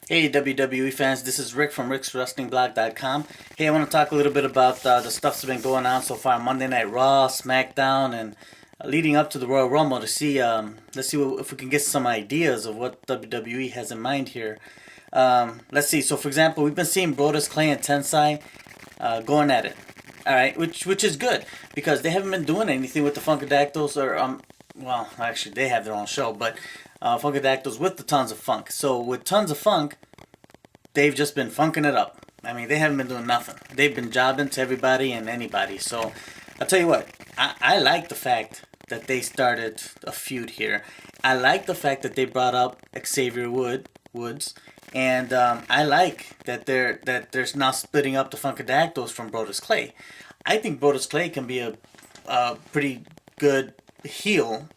Hey WWE fans, this is Rick from rickswrestlingblog.com. Hey, I want to talk a little bit about the stuff that's been going on so far Monday Night Raw, Smackdown, and leading up to the Royal Rumble to see, let's see if we can get some ideas of what WWE has in mind here. Let's see. So, for example, we've been seeing Brodus Clay and Tensai going at it. All right, which is good because they haven't been doing anything with the Funkadactyls or well, actually they have their own show, but Funkadactyls with the Tons of Funk. So with Tons of Funk, they've just been funking it up. I mean, they haven't been doing nothing. They've been jobbing to everybody and anybody. So I'll tell you what, I like the fact that they started a feud here. I like the fact that they brought up Woods, and I like that they're now splitting up the Funkadactyls from Brodus Clay. I think Brodus Clay can be a pretty good heel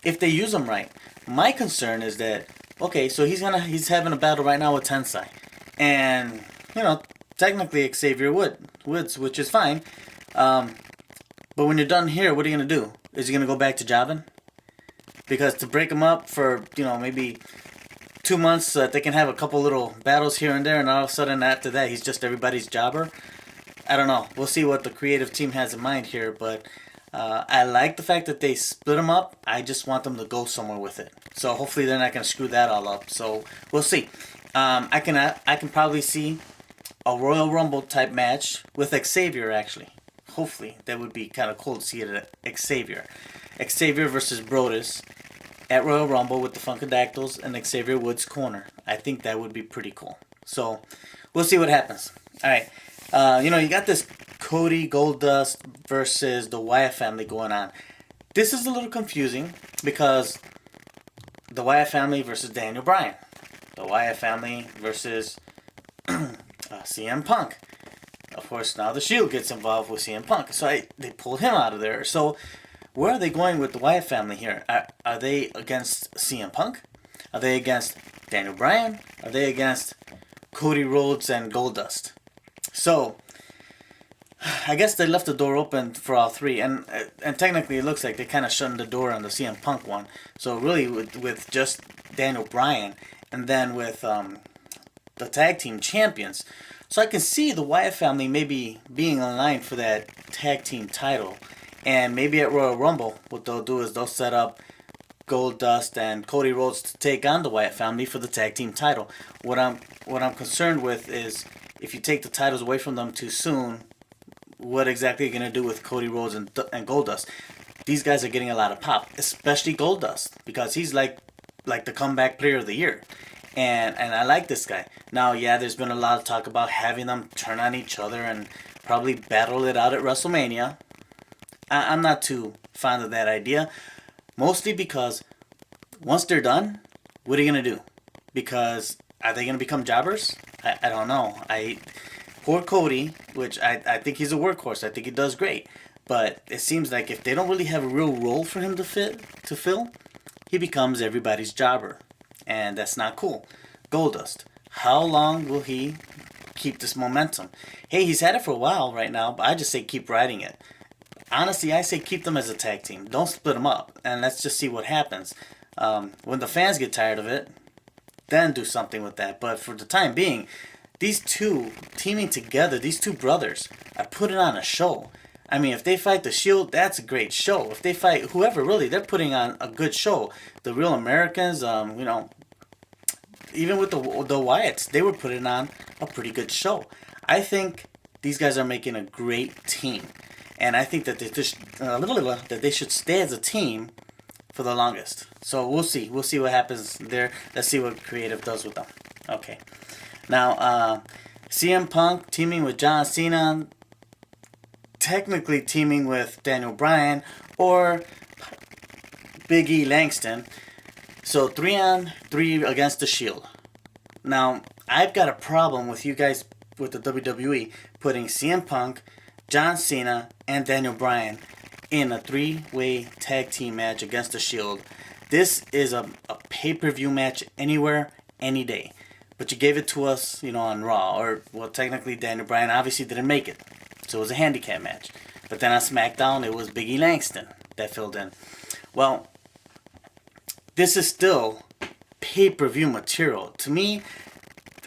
if they use him right. My concern is that okay, so he's having a battle right now with Tensai, and you know technically Woods, which is fine. But when you're done here, what are you gonna do? Is he gonna go back to jobbing? Because to break him up for maybe 2 months so that they can have a couple little battles here and there, and all of a sudden after that he's just everybody's jobber. I don't know. We'll see what the creative team has in mind here, but I like the fact that they split them up. I just want them to go somewhere with it. So hopefully they're not going to screw that all up. So we'll see. I can probably see a Royal Rumble type match with Xavier actually. Hopefully that would be kind of cool to see it at Xavier versus Brodus at Royal Rumble with the Funkadactyls and Xavier Woods corner. I think that would be pretty cool. So we'll see what happens. All right. You got this Cody Goldust versus the Wyatt family going on. This is a little confusing because the Wyatt family versus Daniel Bryan. The Wyatt family versus CM Punk. Of course, now the Shield gets involved with CM Punk. So they pulled him out of there. So where are they going with the Wyatt family here? Are they against CM Punk? Are they against Daniel Bryan? Are they against Cody Rhodes and Goldust? So I guess they left the door open for all three, and technically it looks like they kind of shut the door on the CM Punk one. So really, with just Daniel Bryan, and then with the tag team champions, so I can see the Wyatt family maybe being in line for that tag team title, and maybe at Royal Rumble, what they'll do is they'll set up Goldust and Cody Rhodes to take on the Wyatt family for the tag team title. What I'm concerned with is if you take the titles away from them too soon, what exactly are you going to do with Cody Rhodes and Goldust? These guys are getting a lot of pop, especially Goldust, because he's like the comeback player of the year. And I like this guy. Now, yeah, there's been a lot of talk about having them turn on each other and probably battle it out at WrestleMania. I'm not too fond of that idea, mostly because once they're done, what are you going to do? Because are they going to become jobbers? I don't know. Poor Cody, which I think he's a workhorse. I think he does great. But it seems like if they don't really have a real role for him to fill, he becomes everybody's jobber. And that's not cool. Goldust, how long will he keep this momentum? Hey, he's had it for a while right now, but I just say keep riding it. Honestly, I say keep them as a tag team. Don't split them up. And let's just see what happens. When the fans get tired of it, then do something with that. But for the time being, these two teaming together, these two brothers, are putting on a show. I mean, if they fight the Shield, that's a great show. If they fight whoever, really, they're putting on a good show. The Real Americans, even with the Wyatts, they were putting on a pretty good show. I think these guys are making a great team, and I think that they should stay as a team for the longest. So we'll see. We'll see what happens there. Let's see what creative does with them. Okay. Now, CM Punk teaming with John Cena, technically teaming with Daniel Bryan or Big E Langston. So 3-on-3 against the Shield. Now, I've got a problem with you guys with the WWE putting CM Punk, John Cena, and Daniel Bryan in a 3-way tag team match against the Shield. This is a pay-per-view match anywhere, any day. But you gave it to us, on Raw. Or, well, technically Daniel Bryan obviously didn't make it. So it was a handicap match. But then on Smackdown, it was Big E Langston that filled in. Well, this is still pay-per-view material. To me,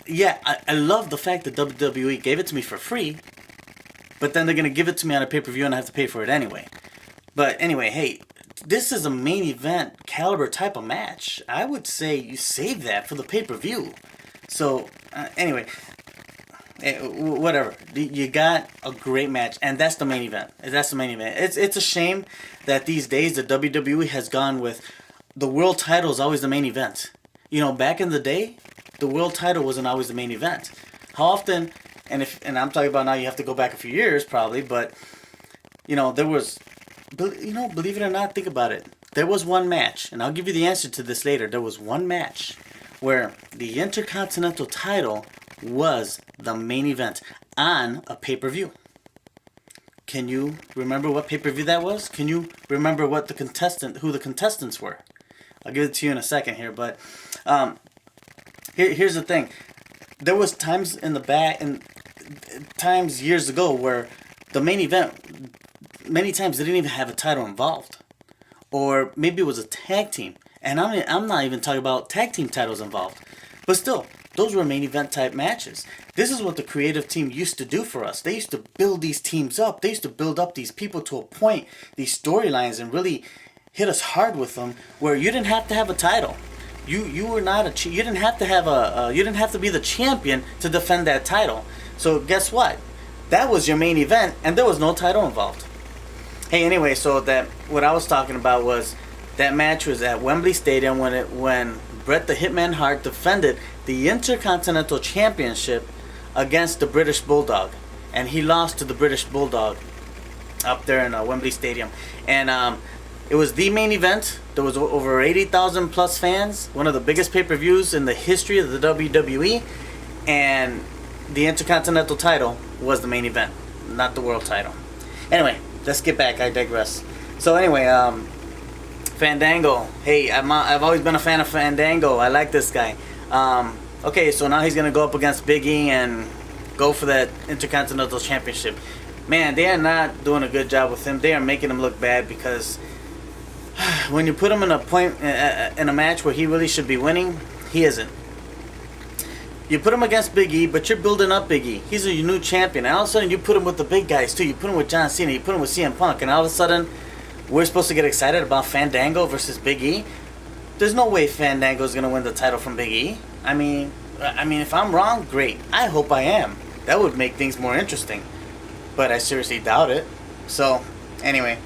yeah, I love the fact that WWE gave it to me for free, but then they're going to give it to me on a pay-per-view and I have to pay for it anyway. But anyway, hey, this is a main event caliber type of match. I would say you save that for the pay-per-view. So, anyway, whatever. You got a great match, and that's the main event. That's the main event. It's a shame that these days the WWE has gone with the world title is always the main event. You know, back in the day, the world title wasn't always the main event. How often, and I'm talking about now, you have to go back a few years probably, but you know, there was, you know, believe it or not, think about it. There was one match, and I'll give you the answer to this later. There was one match where the Intercontinental title was the main event on a pay-per-view. Can you remember what pay-per-view that was? Can you remember who the contestants were? I'll give it to you in a second here, but here's the thing. There was times in the back and times years ago where the main event many times they didn't even have a title involved, or maybe it was a tag team. And I'm not even talking about tag team titles involved, but still, those were main event type matches. This is what the creative team used to do for us. They used to build these teams up. They used to build up these people to a point, these storylines, and really hit us hard with them. Where you didn't have to have a title. You were not you didn't have to have you didn't have to be the champion to defend that title. So guess what? That was your main event, and there was no title involved. Hey, anyway, so what I was talking about was that match was at Wembley Stadium when Bret the Hitman Hart defended the Intercontinental Championship against the British Bulldog, and he lost to the British Bulldog up there in Wembley Stadium. And it was the main event. There was over 80,000 plus fans, one of the biggest pay-per-views in the history of the WWE, and the Intercontinental title was the main event, not the world title. Anyway, let's get back. I digress. So anyway, Fandango. Hey, I've always been a fan of Fandango. I like this guy. Okay, so now he's gonna go up against Big E and go for that Intercontinental Championship. Man, they are not doing a good job with him. They are making him look bad because when you put him in a match where he really should be winning, he isn't. You put him against Big E, but you're building up Big E. He's a new champion. And all of a sudden, you put him with the big guys, too. You put him with John Cena. You put him with CM Punk. And all of a sudden, we're supposed to get excited about Fandango versus Big E? There's no way Fandango is going to win the title from Big E. I mean, if I'm wrong, great. I hope I am. That would make things more interesting. But I seriously doubt it. So, anyway.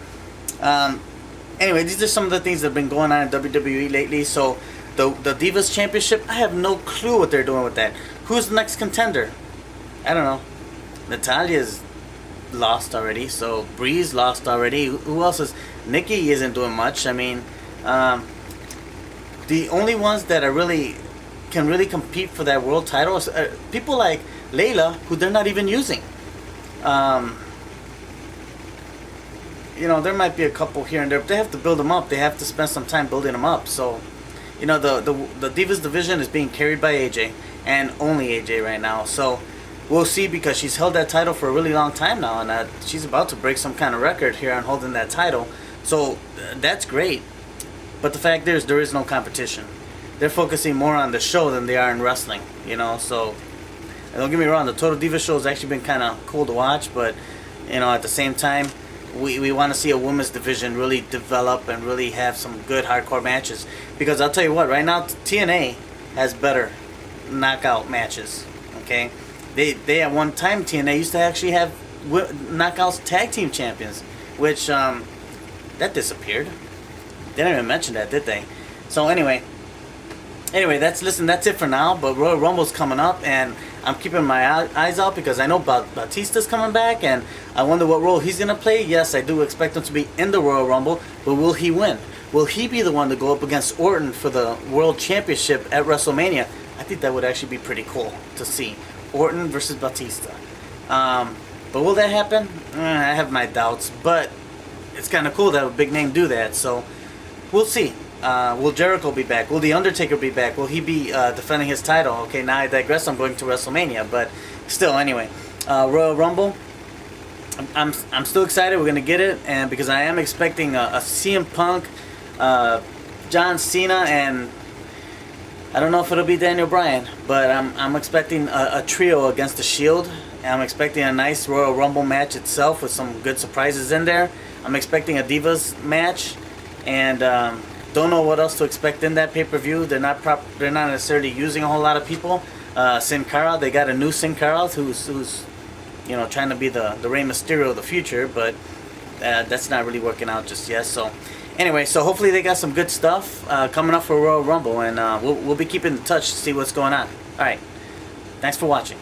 These are some of the things that have been going on in WWE lately. So, the Divas Championship, I have no clue what they're doing with that. Who's the next contender? I don't know. Natalia's lost already, so Bree's lost already. Who else is? Nikki isn't doing much. I mean, the only ones that can really compete for that world title is people like Layla, who they're not even using. You know, there might be a couple here and there, but they have to build them up. They have to spend some time building them up. So, you know, the Divas division is being carried by AJ, and only AJ right now. So we'll see, because she's held that title for a really long time now, and she's about to break some kind of record here on holding that title. So that's great. But the fact is, there is no competition. They're focusing more on the show than they are in wrestling, you know. So don't get me wrong, the Total Divas show has actually been kind of cool to watch, but you know, at the same time, we want to see a women's division really develop and really have some good hardcore matches. Because I'll tell you what, right now TNA has better knockout matches. Okay, they at one time, TNA used to actually have knockouts tag team champions, which that disappeared. They didn't even mention that, did they? So anyway, that's it for now. But Royal Rumble's coming up, and I'm keeping my eyes out because I know Batista's coming back, and I wonder what role he's gonna play. Yes, I do expect him to be in the Royal Rumble, but will he win? Will he be the one to go up against Orton for the World Championship at WrestleMania? I think that would actually be pretty cool to see. Orton versus Batista. But will that happen? I have my doubts, but it's kind of cool to have a big name do that, so we'll see. Will Jericho be back? Will The Undertaker be back? Will he be defending his title? Okay, now I digress. I'm going to WrestleMania, but still, anyway. Royal Rumble. I'm still excited. We're going to get it, and because I am expecting a CM Punk, John Cena, and I don't know if it'll be Daniel Bryan, but I'm expecting a trio against the Shield. And I'm expecting a nice Royal Rumble match itself with some good surprises in there. I'm expecting a Divas match, and don't know what else to expect in that pay-per-view. They're not necessarily using a whole lot of people. Sin Cara, they got a new Sin Cara who's trying to be the Rey Mysterio of the future, but that's not really working out just yet. So anyway, so hopefully they got some good stuff coming up for Royal Rumble, and we'll be keeping in touch to see what's going on. All right, thanks for watching.